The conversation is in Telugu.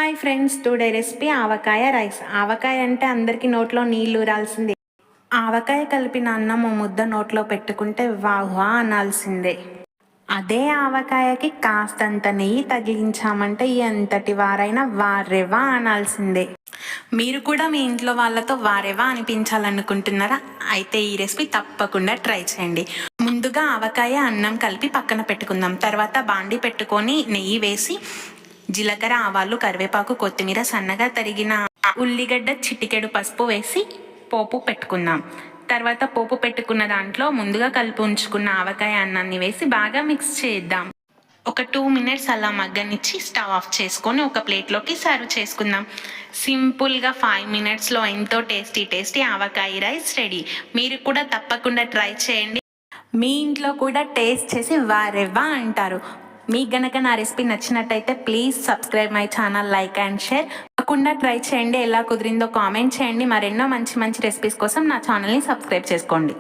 హాయ్ ఫ్రెండ్స్, టుడే రెసిపీ ఆవకాయ రైస్. ఆవకాయ అంటే అందరికీ నోట్లో నీళ్లు ఊరాల్సిందే. ఆవకాయ కలిపిన అన్నం ఓ ముద్ద నోట్లో పెట్టుకుంటే వాహ్ వా అనాల్సిందే. అదే ఆవకాయకి కాస్తంత నెయ్యి తగిలించామంటే ఎంతటి వారైనా వారెవా అనాల్సిందే. మీరు కూడా మీ ఇంట్లో వాళ్ళతో వారెవా అనిపించాలనుకుంటున్నారా? అయితే ఈ రెసిపీ తప్పకుండా ట్రై చేయండి. ముందుగా ఆవకాయ అన్నం కలిపి పక్కన పెట్టుకుందాం. తర్వాత బాండి పెట్టుకొని నెయ్యి వేసి జీలకర్ర, ఆవాలు, కరివేపాకు, కొత్తిమీర, సన్నగా తరిగిన ఉల్లిగడ్డ, చిటికెడు పసుపు వేసి పోపు పెట్టుకుందాం. తర్వాత పోపు పెట్టుకున్న దాంట్లో ముందుగా కలిపి ఉంచుకున్న ఆవకాయ అన్నాన్ని వేసి బాగా మిక్స్ చేద్దాం. ఒక 2 మినిట్స్ అలా మగ్గనిచ్చి స్టవ్ ఆఫ్ చేసుకొని ఒక ప్లేట్లోకి సర్వ్ చేసుకుందాం. సింపుల్గా 5 మినిట్స్లో ఎంతో టేస్టీ ఆవకాయ రైస్ రెడీ. మీరు కూడా తప్పకుండా ట్రై చేయండి. మీ ఇంట్లో కూడా టేస్ట్ చేసి వారెవ్వా అంటారు. మీకు గనక నా రెసిపీ నచ్చినట్టయితే please subscribe my channel, like and share. తప్పకుండా ట్రై చేయండి. ఎలా కుదిరిందో కామెంట్ చేయండి. మరెన్నో మంచి రెసిపీస్ కోసం నా ఛానల్ని సబ్స్క్రైబ్ చేసుకోండి.